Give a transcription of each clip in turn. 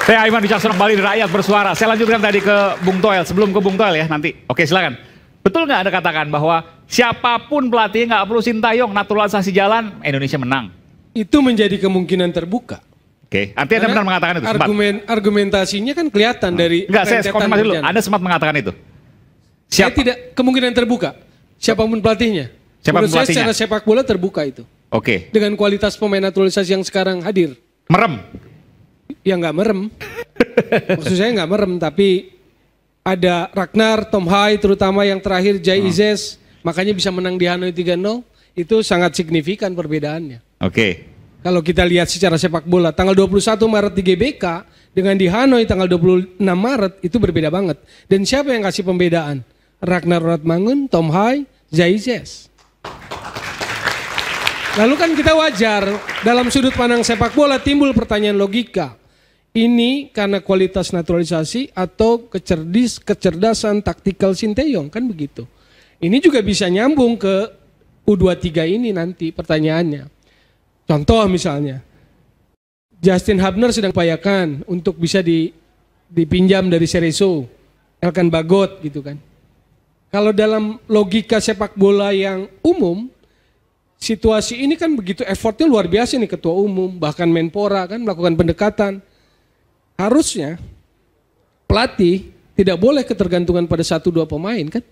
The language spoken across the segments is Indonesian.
Saya Aiman Wicaksono kembali di Rakyat Bersuara. Saya lanjutkan tadi ke Bung Toel, sebelum ke Bung Toel ya nanti. Oke silakan. Betul nggak Anda katakan bahwa siapapun pelatih nggak perlu Sintayong, naturalisasi jalan, Indonesia menang? Itu menjadi kemungkinan terbuka. Oke, artinya Anda benar mengatakan itu? Argumentasinya kan kelihatan dari... Enggak, saya konfirmasi dulu. Anda sempat mengatakan itu? Saya tidak kemungkinan terbuka. Siapapun pelatihnya. Menurut saya secara sepak bola terbuka itu. Oke. Dengan kualitas pemain naturalisasi yang sekarang hadir. Merem? Ya nggak merem. Maksud saya nggak merem, tapi ada Ragnar, Tom Hai, terutama yang terakhir Jai Izes, makanya bisa menang di Hanoi 3-0, itu sangat signifikan perbedaannya. Oke. Kalau kita lihat secara sepak bola, tanggal 21 Maret di GBK dengan di Hanoi tanggal 26 Maret itu berbeda banget. Dan siapa yang kasih pembedaan? Ragnar Ratmangun, Tom Hai, Jai Izes. Lalu kan kita wajar dalam sudut pandang sepak bola timbul pertanyaan logika. Ini karena kualitas naturalisasi atau kecerdasan taktikal Sinteyong, kan begitu. Ini juga bisa nyambung ke U23 ini nanti pertanyaannya. Contoh misalnya, Justin Hubner sedang upayakan untuk bisa dipinjam dari Cerezo, Elkan Bagot gitu kan. Kalau dalam logika sepak bola yang umum, situasi ini kan begitu effortnya luar biasa nih ketua umum, bahkan Menpora kan melakukan pendekatan. Harusnya pelatih tidak boleh ketergantungan pada 1-2 pemain kan.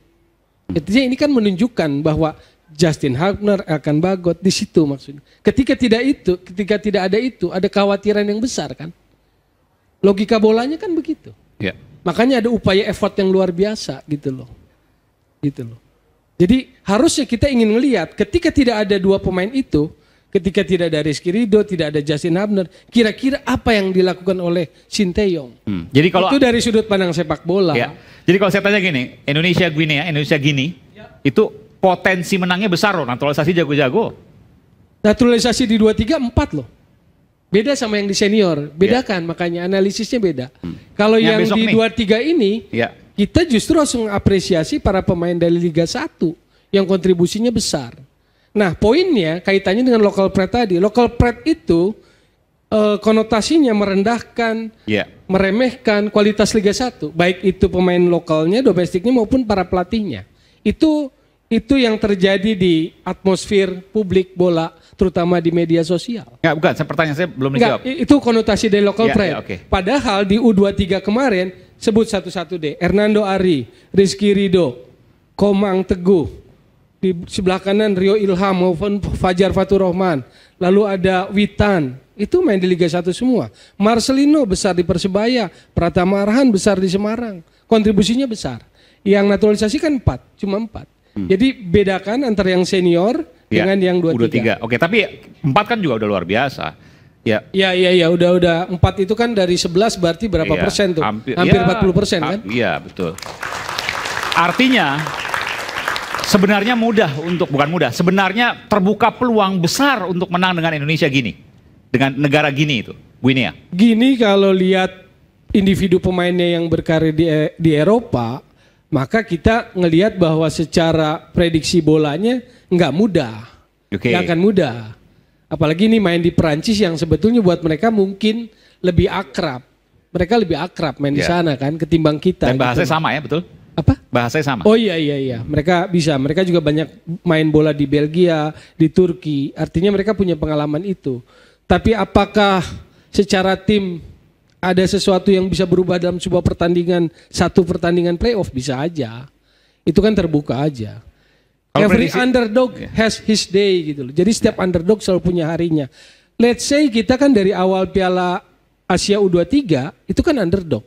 Artinya ini kan menunjukkan bahwa Justin Hubner akan Bagot di situ maksudnya. Ketika tidak ada itu, ada kekhawatiran yang besar kan. Logika bolanya kan begitu. Ya. Makanya ada upaya effort yang luar biasa gitu loh. Gitu loh. Jadi harusnya kita ingin melihat ketika tidak ada 2 pemain itu, ketika tidak ada Rizky Ridho, tidak ada Justin Hubner, kira-kira apa yang dilakukan oleh Sinteyong? Jadi kalau itu dari sudut pandang sepak bola. Ya. Jadi kalau saya tanya gini, Indonesia Gini, itu potensi menangnya besar loh, naturalisasi jago-jago. Naturalisasi di 23 4 loh. Beda sama yang di senior, bedakan makanya analisisnya beda. Kalau yang di 23 ini, kita justru harus mengapresiasi para pemain dari Liga 1 yang kontribusinya besar. Nah poinnya kaitannya dengan local pride tadi. Local pride itu konotasinya merendahkan, meremehkan kualitas Liga 1. Baik itu pemain lokalnya, domestiknya maupun para pelatihnya. Itu yang terjadi di atmosfer publik bola, terutama di media sosial. Enggak, bukan, pertanyaan saya belum dijawab. Itu konotasi dari local pride. Padahal di U23 kemarin, sebut satu-satu deh. Hernando Ari, Rizky Ridho, Komang Teguh. Di sebelah kanan Rio Ilham maupun Fajar Fatur Rahman. Lalu ada Witan, itu main di Liga 1 semua. Marcelino besar di Persebaya, Pratama Arhan besar di Semarang. Kontribusinya besar. Yang naturalisasi kan 4, cuma 4. Jadi bedakan antara yang senior dengan yang 23. Oke, tapi 4 kan juga udah luar biasa. Ya, udah 4 itu kan dari 11 berarti berapa persen tuh? Hampir 40% kan? Iya, betul. Artinya sebenarnya sebenarnya terbuka peluang besar untuk menang dengan Indonesia Gini. Dengan negara Gini itu, Guinea. Gini kalau lihat individu pemainnya yang berkarir di Eropa, maka kita ngelihat bahwa secara prediksi bolanya nggak mudah. Nggak akan mudah. Apalagi ini main di Perancis yang sebetulnya buat mereka mungkin lebih akrab. Mereka lebih akrab main di sana kan ketimbang kita. Dan bahasanya gitu. Sama ya, betul? Apa? Bahasanya sama. Oh iya. Mereka bisa. Mereka juga banyak main bola di Belgia, di Turki. Artinya mereka punya pengalaman itu. Tapi apakah secara tim ada sesuatu yang bisa berubah dalam sebuah pertandingan, satu pertandingan playoff? Bisa aja. Itu kan terbuka aja. Every underdog has his day gitu loh. Jadi setiap underdog selalu punya harinya. Let's say kita kan dari awal Piala Asia U23 itu kan underdog.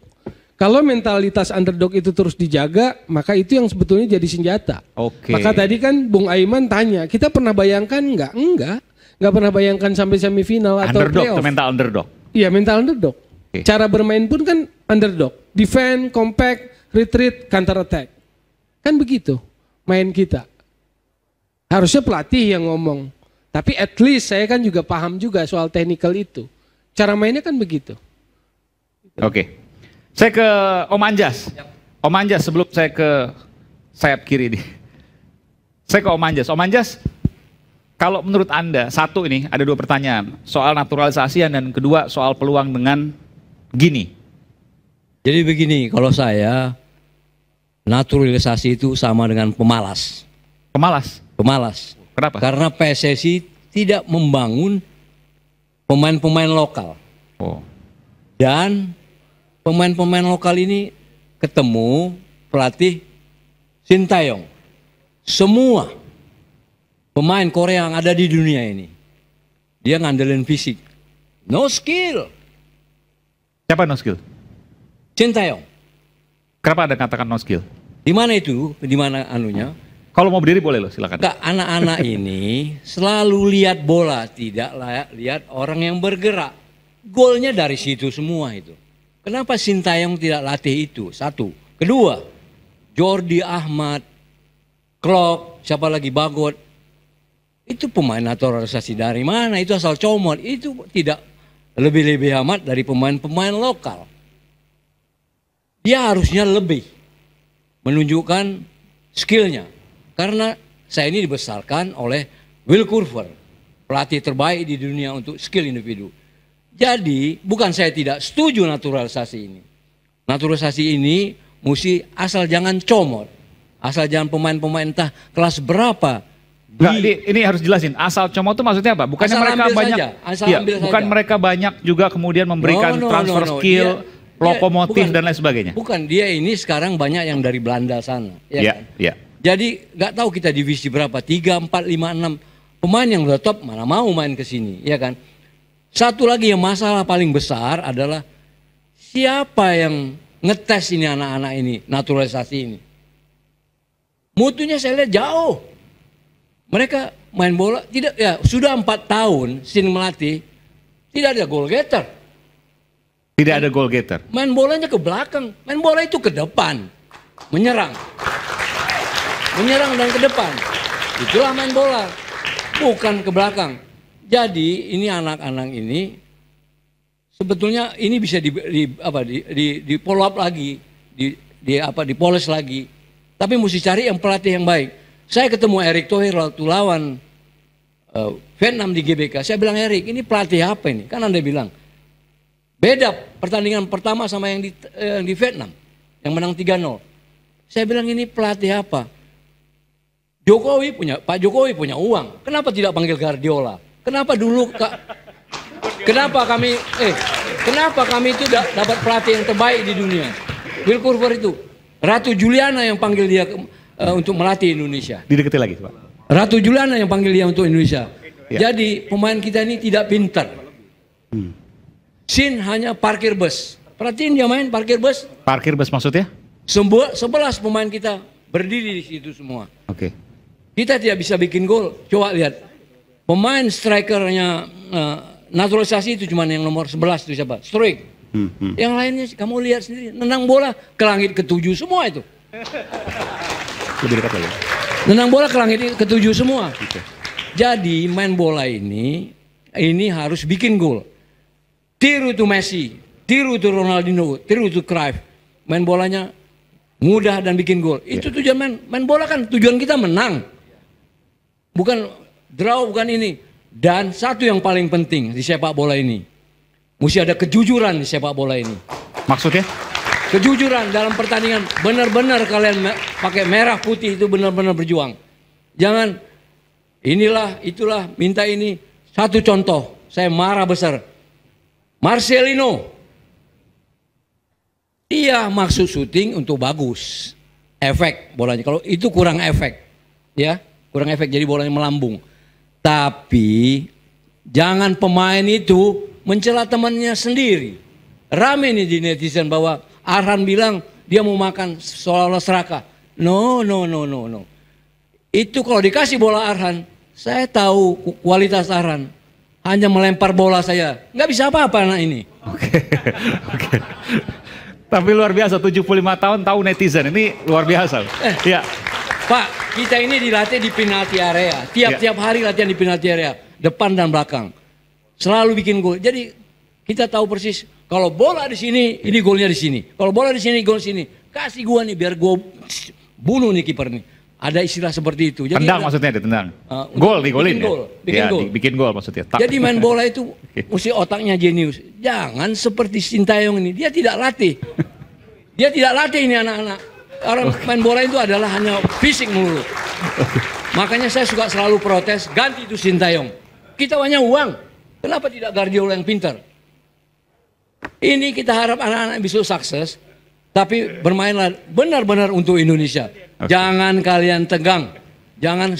Kalau mentalitas underdog itu terus dijaga, maka itu yang sebetulnya jadi senjata. Maka tadi kan Bung Aiman tanya, kita pernah bayangkan nggak? Nggak pernah bayangkan sampai semifinal atau playoff. Mental underdog. Iya, mental underdog. Cara bermain pun kan underdog. Defend, compact, retreat, counter attack. Kan begitu main kita. Harusnya pelatih yang ngomong. Tapi at least saya kan juga paham juga soal technical itu. Cara mainnya kan begitu. Oke. Saya ke Om Anjas. Om Anjas sebelum saya ke sayap kiri nih. Saya ke Om Anjas. Om Anjas, kalau menurut Anda, satu ini ada 2 pertanyaan. Soal naturalisasi dan kedua soal peluang dengan Gini. Jadi begini, kalau saya naturalisasi itu sama dengan pemalas. Pemalas. Pemalas. Kenapa? Karena PSSI tidak membangun pemain-pemain lokal. Oh. Dan pemain-pemain lokal ini ketemu pelatih Sintayong. Semua pemain Korea yang ada di dunia ini, dia ngandelin fisik. No skill. Siapa no skill? Sintayong. Kenapa Anda katakan no skill? Di mana itu? Di mana anunya? Kalau mau berdiri boleh loh, silakan. Enggak, anak-anak ini selalu lihat bola, tidak lihat orang yang bergerak. Golnya dari situ semua itu. Kenapa Sintayong tidak latih itu? Satu. Kedua, Jordi Ahmad, Klok, siapa lagi, Bagot. Itu pemain naturalisasi dari mana? Itu asal comot. Itu tidak lebih-lebih amat dari pemain-pemain lokal. Dia harusnya lebih menunjukkan skillnya. Karena saya ini dibesarkan oleh Will Curver, pelatih terbaik di dunia untuk skill individu. Jadi bukan saya tidak setuju naturalisasi ini. Naturalisasi ini mesti asal jangan comot. Asal jangan pemain-pemain entah kelas berapa. Nggak, ini harus jelasin. Asal comot itu maksudnya apa? Bukannya Asal mereka ambil banyak, saja, asal ya, ambil bukan saja. mereka banyak juga kemudian memberikan transfer skill, lokomotif bukan, dan lain sebagainya. Bukan, dia ini sekarang banyak yang dari Belanda sana. Iya, Kan? iya. Jadi nggak tahu kita divisi berapa, 3, 4, 5, 6 pemain yang udah top mana mau main ke sini, ya kan? Satu lagi yang masalah paling besar adalah siapa yang ngetes ini anak-anak ini, naturalisasi ini. Mutunya saya lihat jauh. Mereka main bola tidak, ya sudah 4 tahun Sin melatih, tidak ada goal getter. Tidak ada goal getter. Main bolanya ke belakang, main bola itu ke depan, menyerang. Menyerang dan ke depan. Itulah main bola, bukan ke belakang. Jadi ini anak-anak ini sebetulnya ini bisa di follow up lagi, dipoles lagi. Tapi mesti cari yang pelatih yang baik. Saya ketemu Erick Thohir waktu lawan Vietnam di GBK. Saya bilang, Erick, ini pelatih apa ini? Kan Anda bilang beda pertandingan pertama sama yang di Vietnam yang menang 3-0. Saya bilang, ini pelatih apa? Pak Jokowi punya uang. Kenapa tidak panggil Guardiola? Kenapa dulu kenapa kami itu dapat pelatih yang terbaik di dunia? Will Curver itu. Ratu Juliana yang panggil dia untuk melatih Indonesia. Didekati lagi, Pak. Ratu Juliana yang panggil dia untuk Indonesia. Ya. Jadi pemain kita ini tidak pintar. Sin hanya parkir bus. Perhatiin dia main parkir bus. Parkir bus maksudnya? 11 pemain kita berdiri di situ semua. Oke. Kita tidak bisa bikin gol. Coba lihat. Pemain strikernya naturalisasi itu cuma yang nomor 11 itu siapa? Struik. Yang lainnya kamu lihat sendiri. Nendang bola ke langit ke-7 semua itu. Lebih dekat lagi. Nendang bola ke langit ke-7 semua. Oke. Jadi main bola ini harus bikin gol. Tiru itu Messi, tiru itu Ronaldinho, tiru itu Cruyff. Main bolanya mudah dan bikin gol. Itu tujuan main bola kan, tujuan kita menang. Bukan draw, bukan ini. Dan satu yang paling penting di sepak bola ini, mesti ada kejujuran di sepak bola ini. Maksudnya? Kejujuran dalam pertandingan, benar-benar kalian pakai merah putih itu benar-benar berjuang. Jangan inilah, itulah, minta ini. Satu contoh, saya marah besar. Marcelino, dia maksud syuting untuk bagus, efek bolanya. Kalau itu kurang efek, ya kurang efek, jadi bolanya melambung. Tapi jangan pemain itu mencela temannya sendiri. Rame nih di netizen bahwa Arhan bilang dia mau makan seolah-olah serakah. No. Itu kalau dikasih bola Arhan, saya tahu kualitas Arhan. Hanya melempar bola saya, nggak bisa apa-apa anak ini. Oke. Tapi luar biasa, 75 tahun tahu netizen, ini luar biasa. Ya. Pak, kita ini dilatih di penalti area. Tiap hari latihan di penalti area, depan dan belakang. Selalu bikin gol. Jadi kita tahu persis kalau bola di sini, ini golnya di sini. Kalau bola di sini, gol di sini. Kasih gua nih biar gua bunuh nih kiper nih. Ada istilah seperti itu. Jadi Tendang maksudnya ditendang. Gol, digolin ya? Bikin gol. Bikin gol maksudnya. Jadi main bola itu mesti otaknya jenius. Jangan seperti Sintayong ini, dia tidak latih. Dia tidak latih ini anak-anak. Orang main bola itu adalah hanya fisik mulu. Makanya saya suka selalu protes, ganti itu Sintayong. Kita banyak uang, kenapa tidak Guardiola yang pintar? Ini kita harap anak-anak bisa sukses, tapi bermainlah benar-benar untuk Indonesia. Jangan kalian tegang, jangan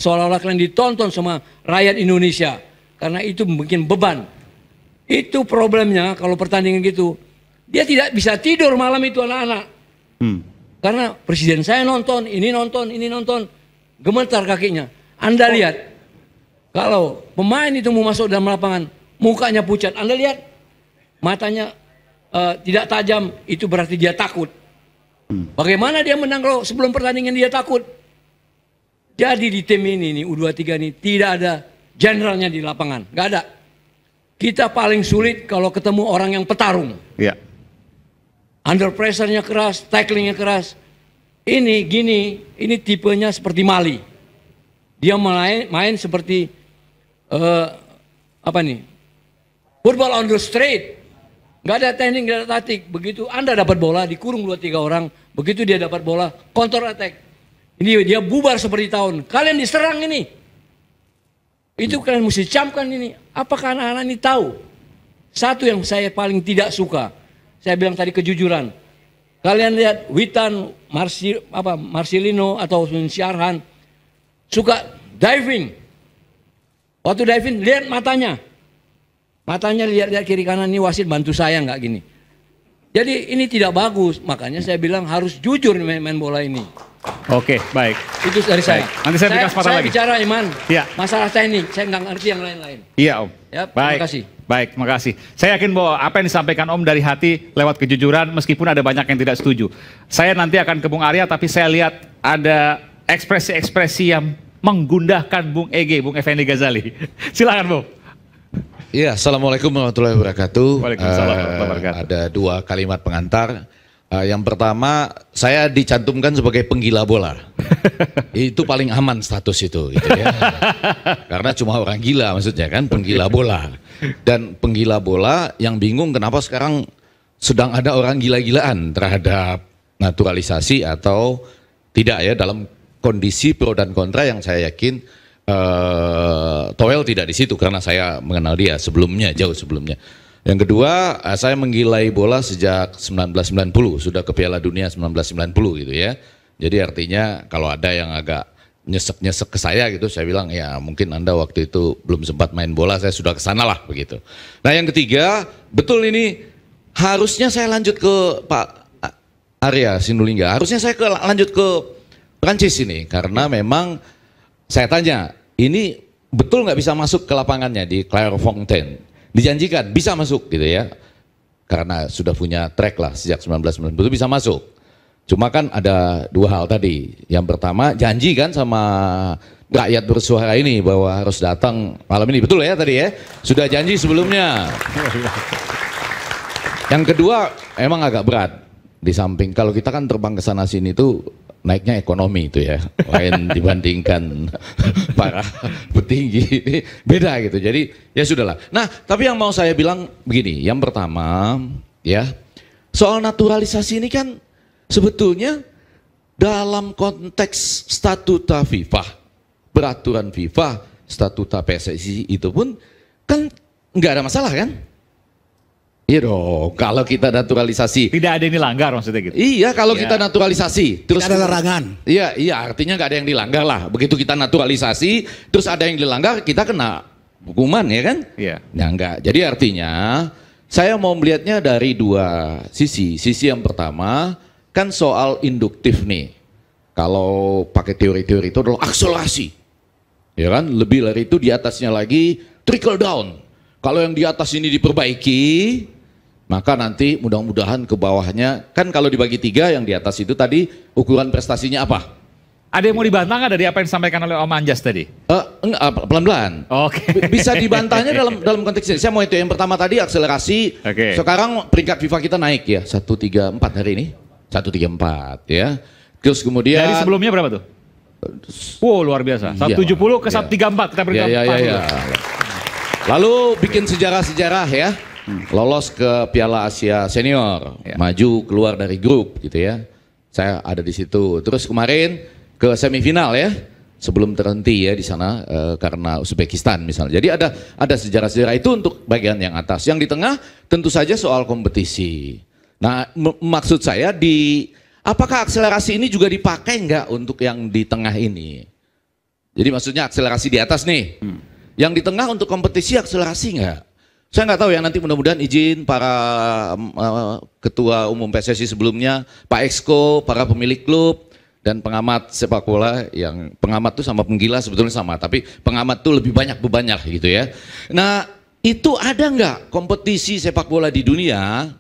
seolah-olah kalian ditonton sama rakyat Indonesia, karena itu bikin beban. Itu problemnya kalau pertandingan gitu, dia tidak bisa tidur malam itu anak-anak. Karena presiden saya nonton, ini nonton, gemetar kakinya. Anda lihat, kalau pemain itu mau masuk dalam lapangan, mukanya pucat, Anda lihat, matanya tidak tajam, itu berarti dia takut. Bagaimana dia menang kalau sebelum pertandingan dia takut? Jadi di tim ini, U23 ini, tidak ada generalnya di lapangan, nggak ada. Kita paling sulit kalau ketemu orang yang petarung. Iya. Under pressure-nya keras, tacklingnya keras. Ini gini, ini tipenya seperti Mali. Dia main seperti apa nih? Football on the street. Gak ada teknik, gak ada taktik. Begitu Anda dapat bola, dikurung 2-3 orang. Begitu dia dapat bola, counter attack. Ini dia bubar seperti tahun. Kalian diserang ini. Itu kalian mesti camkan ini. Apakah anak-anak ini tahu? Satu yang saya paling tidak suka. Saya bilang tadi kejujuran. Kalian lihat Witan, Marcelino atau Syarhan suka diving. Waktu diving lihat matanya. Matanya lihat kiri kanan, ini wasit bantu saya nggak gini. Jadi ini tidak bagus. Makanya saya bilang harus jujur main bola ini. Oke, baik. Itu dari saya. Nanti saya berikan kesempatan lagi. Saya bicara Iman. Ya. Masalah teknik, saya nggak ngerti yang lain-lain. Iya Om. Ya, baik. terima kasih. Baik, terima kasih. Saya yakin bahwa apa yang disampaikan Om dari hati lewat kejujuran meskipun ada banyak yang tidak setuju. Saya nanti akan ke Bung Arya tapi saya lihat ada ekspresi-ekspresi yang menggundahkan Bung Ege, Bung Effendi Ghazali. Silakan Bung. Iya, Assalamualaikum warahmatullahi wabarakatuh. Waalaikumsalam warahmatullahi wabarakatuh. Ada 2 kalimat pengantar. Yang pertama, saya dicantumkan sebagai penggila bola. Itu paling aman status itu, gitu ya. Karena cuma orang gila maksudnya kan, penggila bola. Dan penggila bola yang bingung kenapa sekarang sedang ada orang gila-gilaan terhadap naturalisasi atau tidak ya, dalam kondisi pro dan kontra yang saya yakin Toel tidak di situ karena saya mengenal dia sebelumnya, jauh sebelumnya. Yang kedua, saya menggilai bola sejak 1990, sudah ke Piala Dunia 1990 gitu ya. Jadi artinya kalau ada yang agak nyesek-nyesek ke saya gitu, saya bilang ya mungkin Anda waktu itu belum sempat main bola, saya sudah ke sana lah begitu. Nah yang ketiga, betul ini harusnya saya lanjut ke Pak Arya Sinulinga, harusnya saya lanjut ke Prancis ini karena memang saya tanya, ini betul nggak bisa masuk ke lapangannya di Clairefontaine? Dijanjikan bisa masuk gitu ya, karena sudah punya track lah sejak 1990 itu bisa masuk. Cuma kan ada 2 hal tadi. Yang pertama janji kan sama rakyat bersuara ini bahwa harus datang malam ini, betul ya tadi ya? Sudah janji sebelumnya. Yang kedua emang agak berat. Di samping kalau kita kan terbang ke sana sini tuh naiknya ekonomi itu ya, lain dibandingkan para petinggi ini beda gitu. Jadi ya sudahlah. Nah, tapi yang mau saya bilang begini, yang pertama ya, soal naturalisasi ini kan sebetulnya dalam konteks statuta FIFA, peraturan FIFA, statuta PSSI itu pun kan nggak ada masalah kan? Iya dong, kalau kita naturalisasi. Tidak ada yang dilanggar maksudnya gitu? Iya, kalau kita naturalisasi. Terus tidak ada larangan. Iya, artinya nggak ada yang dilanggar lah. Begitu kita naturalisasi, terus ada yang dilanggar, kita kena hukuman ya kan? Iya. Nah enggak, jadi artinya saya mau melihatnya dari 2 sisi. Sisi yang pertama, kan soal induktif nih. Kalau pakai teori-teori itu adalah akselerasi. Ya kan, lebih dari itu di atasnya lagi trickle down. Kalau yang di atas ini diperbaiki, maka nanti mudah-mudahan ke bawahnya, kan kalau dibagi 3 yang di atas itu tadi ukuran prestasinya apa? Ada yang mau dibantah nggak dari apa yang disampaikan oleh Om Anjas tadi? Enggak, pelan-pelan. Oke. Bisa dibantahnya dalam konteks ini. Saya mau itu yang pertama tadi akselerasi. Oke. Sekarang peringkat FIFA kita naik ya, 134 hari ini. 134 ya. Terus kemudian Dari sebelumnya berapa tuh? Wow, luar biasa. 170 ke 134 kita berikan. Iya. Lalu bikin sejarah-sejarah ya. Lolos ke Piala Asia Senior, maju keluar dari grup gitu ya. Saya ada di situ. Terus kemarin ke semifinal ya. Sebelum terhenti ya di sana karena Uzbekistan misalnya. Jadi ada sejarah-sejarah itu untuk bagian yang atas. Yang di tengah tentu saja soal kompetisi. Nah, maksud saya apakah akselerasi ini juga dipakai nggak untuk yang di tengah ini? Jadi maksudnya akselerasi di atas nih. Yang di tengah untuk kompetisi akselerasi nggak? Saya nggak tahu ya, nanti mudah-mudahan izin para ketua umum PSSI sebelumnya, Pak Exco, para pemilik klub, dan pengamat sepak bola. Yang pengamat tuh sama penggila sebetulnya sama, tapi pengamat tuh lebih banyak bebannya gitu ya. Nah, itu ada nggak kompetisi sepak bola di dunia?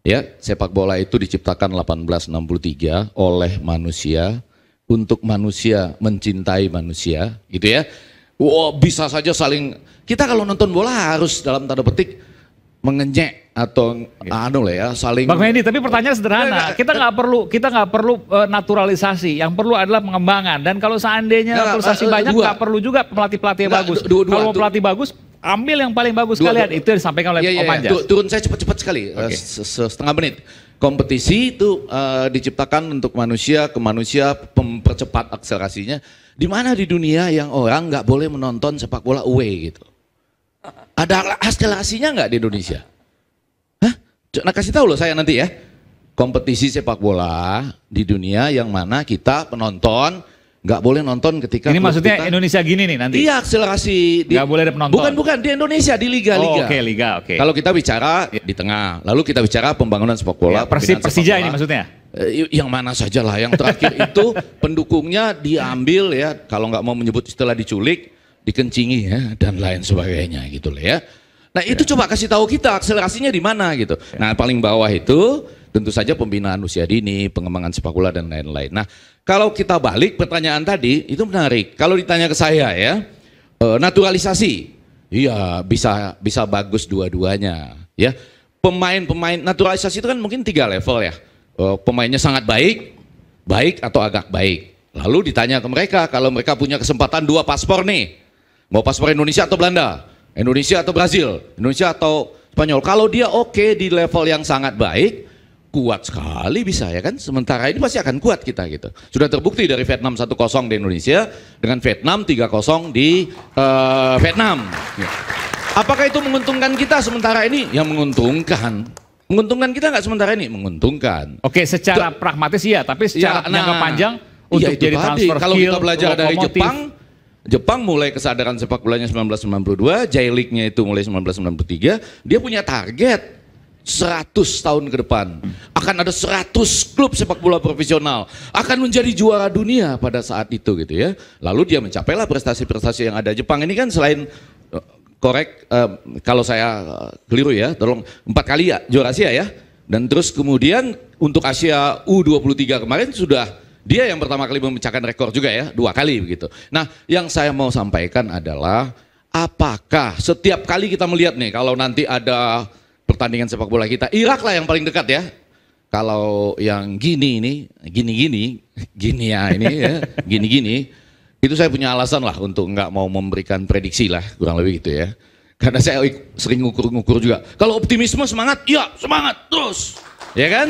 Ya, sepak bola itu diciptakan 1863 oleh manusia untuk manusia mencintai manusia, gitu ya. Wow, bisa saja saling, kita kalau nonton bola harus dalam tanda petik mengenyek atau saling. Bang Fendi, tapi pertanyaan sederhana, kita nggak perlu naturalisasi, yang perlu adalah pengembangan. Dan kalau seandainya naturalisasi banyak, nggak perlu juga pelatih yang bagus. Kalau pelatih bagus, ambil yang paling bagus sekalian. Itu yang disampaikan oleh Om Anjas. Turun saya cepat-cepat sekali, setengah menit. Kompetisi itu diciptakan untuk manusia ke manusia, mempercepat akselerasinya. Di mana di dunia yang orang nggak boleh menonton sepak bola away gitu? Ada akselerasinya nggak di Indonesia? Hah? Nah, kasih tahu loh saya nanti ya. Kompetisi sepak bola di dunia yang mana kita penonton nggak boleh nonton ketika. Ini maksudnya Indonesia gini nih nanti? Iya, akselerasi. Nggak boleh ada penonton? Bukan di Indonesia, di liga-liga. Oke, liga, oke. Kalau kita bicara di tengah, lalu kita bicara pembangunan sepak bola. Persija ini maksudnya? Yang mana saja lah, yang terakhir itu pendukungnya diambil ya, kalau nggak mau menyebut istilah diculik, dikencingi ya, dan lain sebagainya gitu loh ya. Nah itu coba kasih tahu kita akselerasinya di mana gitu. Nah paling bawah itu tentu saja pembinaan usia dini, pengembangan sepak bola dan lain-lain. Nah kalau kita balik pertanyaan tadi itu menarik. Kalau ditanya ke saya ya, naturalisasi, iya bisa bagus dua-duanya ya. Pemain naturalisasi itu kan mungkin 3 level ya. Pemainnya sangat baik atau agak baik. Lalu ditanya ke mereka, kalau mereka punya kesempatan 2 paspor nih, mau paspor Indonesia atau Belanda, Indonesia atau Brazil, Indonesia atau Spanyol. Kalau dia oke di level yang sangat baik, kuat sekali bisa ya kan. Sementara ini pasti akan kuat kita gitu. Sudah terbukti dari Vietnam 1-0 di Indonesia dengan Vietnam 3-0 di Vietnam. Apakah itu menguntungkan kita sementara ini? Yang menguntungkan. Menguntungkan kita nggak sementara ini? Menguntungkan. Oke, secara pragmatis iya, tapi secara jangka panjang untuk jadi transfer kalau skill, kita belajar dari Jepang mulai kesadaran sepak bolanya 1992, J-League-nya itu mulai 1993, dia punya target 100 tahun ke depan. Akan ada 100 klub sepak bola profesional, akan menjadi juara dunia pada saat itu gitu ya. Lalu dia mencapailah prestasi-prestasi yang ada. Jepang ini kan selain kalau saya keliru ya, tolong 4 kali ya juara Asia ya. Dan terus kemudian untuk Asia U23 kemarin sudah dia yang pertama kali memecahkan rekor juga ya, 2 kali begitu. Nah yang saya mau sampaikan adalah apakah setiap kali kita melihat nih kalau nanti ada pertandingan sepak bola kita, Irak lah yang paling dekat ya. Kalau yang gini ya ini ya, gini. Itu saya punya alasan lah untuk nggak mau memberikan prediksi lah, kurang lebih gitu ya. Karena saya sering ngukur juga. Kalau optimisme semangat, ya semangat terus, ya kan?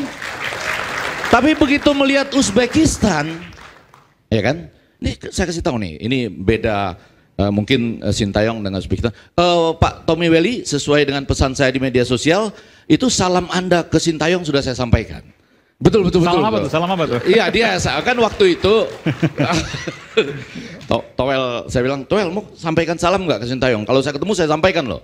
Tapi begitu melihat Uzbekistan, ya kan? Ini saya kasih tahu nih, ini beda mungkin Sintayong dengan Uzbekistan. Pak Tommy Welly, sesuai dengan pesan saya di media sosial, itu salam Anda ke Sintayong sudah saya sampaikan. Betul. Salam apa tuh? Iya dia kan waktu itu saya bilang, Toel mau sampaikan salam nggak ke Sintayong? Kalau saya ketemu saya sampaikan loh.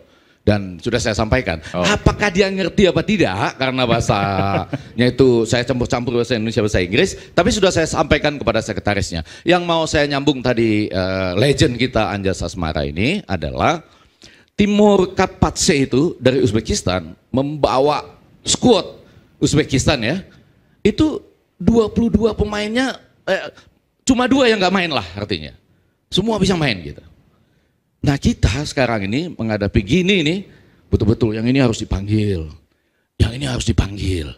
Dan sudah saya sampaikan. Apakah dia ngerti apa tidak? Karena bahasanya itu saya campur-campur bahasa Indonesia bahasa Inggris. Tapi sudah saya sampaikan kepada sekretarisnya. Yang mau saya nyambung tadi legend kita Anjas Asmara ini adalah Timur Kapatse itu dari Uzbekistan membawa skuad Uzbekistan ya. Itu 22 pemainnya cuma 2 yang nggak main lah artinya. Semua bisa main gitu. Nah kita sekarang ini menghadapi gini nih, betul-betul yang ini harus dipanggil. Yang ini harus dipanggil.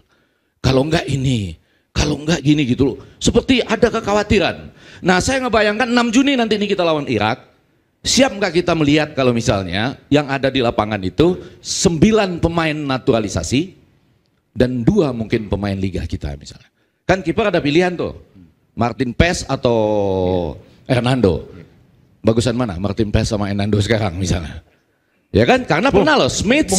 Kalau enggak ini, kalau enggak gini gitu loh. Seperti ada kekhawatiran. Nah saya ngebayangkan 6 Juni nanti ini kita lawan Irak. Siap nggak kita melihat kalau misalnya yang ada di lapangan itu 9 pemain naturalisasi dan 2 mungkin pemain liga kita misalnya. Kan kiper ada pilihan tuh. Martin Pes atau Hernando. Bagusan mana? Martin Pes sama Hernando sekarang misalnya. Ya kan? Karena pernah loh Smith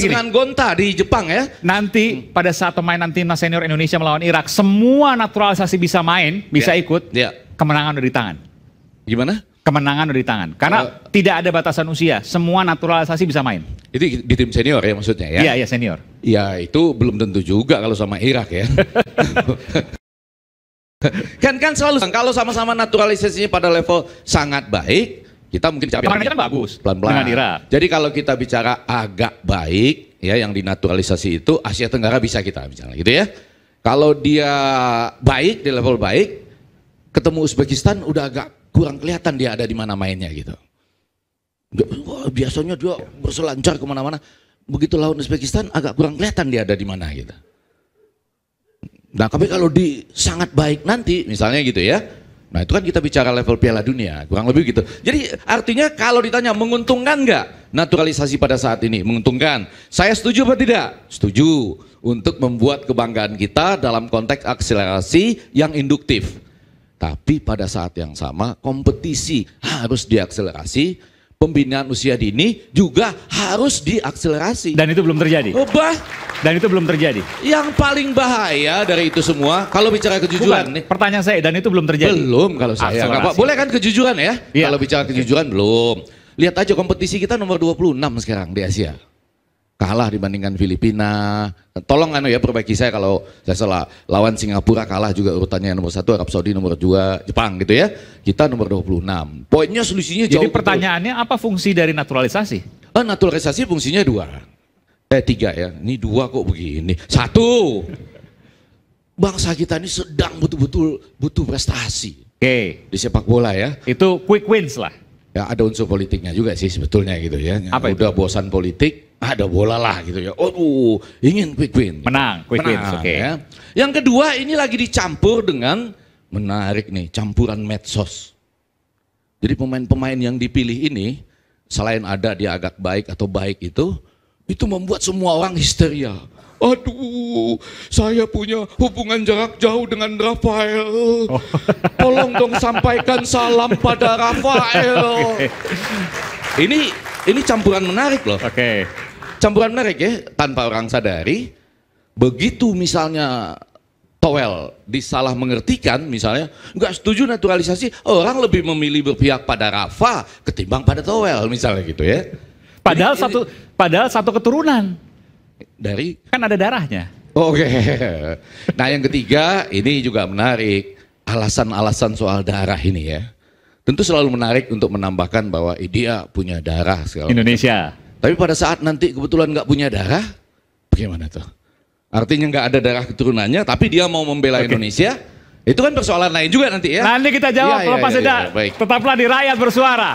dengan Gonta di Jepang ya. Nanti pada saat pemainan timnas senior Indonesia melawan Irak, semua naturalisasi bisa main, bisa ikut. Kemenangan udah di tangan. Gimana? Kemenangan udah di tangan. Karena tidak ada batasan usia, semua naturalisasi bisa main. Itu di tim senior ya maksudnya ya? Iya, iya senior. Ya itu belum tentu juga kalau sama Irak ya. kan selalu kalau sama-sama naturalisasinya pada level sangat baik, kita mungkin kemarin kan bagus pelan-pelan dengan Irak. Jadi kalau kita bicara agak baik ya yang dinaturalisasi itu Asia Tenggara bisa kita misalnya gitu ya. Kalau dia baik di level baik, ketemu Uzbekistan udah agak kurang kelihatan dia ada di mana mainnya gitu. Wah, biasanya dia berselancar kemana-mana. Begitu lawan Uzbekistan agak kurang kelihatan dia ada di mana gitu. Nah tapi kalau di sangat baik nanti misalnya gitu ya. Nah itu kan kita bicara level Piala Dunia, kurang lebih gitu. Jadi artinya kalau ditanya menguntungkan nggak naturalisasi pada saat ini? Menguntungkan. Saya setuju apa tidak? Setuju. Untuk membuat kebanggaan kita dalam konteks akselerasi yang induktif. Tapi pada saat yang sama kompetisi harus diakselerasi. Pembinaan usia dini juga harus diakselerasi. Dan itu belum terjadi. Dan itu belum terjadi. Yang paling bahaya dari itu semua, kalau bicara kejujuran nih. Pertanyaan saya, dan itu belum terjadi. Belum kalau saya. Boleh kan kejujuran ya? Iya. Kalau bicara kejujuran belum. Lihat aja kompetisi kita nomor 26 sekarang di Asia. Kalah dibandingkan Filipina. Tolong ya perbaiki saya kalau saya salah. Lawan Singapura kalah juga urutannya nomor 1, Arab Saudi nomor 2, Jepang gitu ya. Kita nomor 26. Poinnya selisihnya jauh. Jadi pertanyaannya apa fungsi dari naturalisasi? Naturalisasi fungsinya 2. 3 ya. Ini 2 kok begini. 1. Bangsa kita ini sedang betul-betul butuh prestasi. Oke. Di sepak bola ya. Itu quick wins lah. Ya ada unsur politiknya juga sih sebetulnya gitu ya. Apa udah bosan politik, ada bola lah gitu ya. Ingin quick win. Menang, quick wins, oke. Ya. Yang kedua ini lagi dicampur dengan menarik nih, campuran medsos. Jadi pemain-pemain yang dipilih ini selain ada dia agak baik atau baik itu membuat semua orang histeria. Aduh, saya punya hubungan jarak jauh dengan Rafael. Tolong dong sampaikan salam pada Rafael. Ini campuran menarik loh. Oke. Campuran menarik ya, tanpa orang sadari. Begitu misalnya Towel disalah mengertikan misalnya, nggak setuju naturalisasi, orang lebih memilih berpihak pada Rafa ketimbang pada Towel misalnya gitu ya. Padahal satu keturunan. Dari kan ada darahnya. Oke. Nah yang ketiga ini juga menarik, alasan-alasan soal darah ini ya. Tentu selalu menarik untuk menambahkan bahwa dia punya darah segala Indonesia. Tapi pada saat nanti kebetulan nggak punya darah, bagaimana tuh? Artinya nggak ada darah keturunannya, tapi dia mau membela Indonesia, itu kan persoalan lain juga nanti ya. Nanti kita jawab lepas jeda. Tetaplah di Rakyat Bersuara.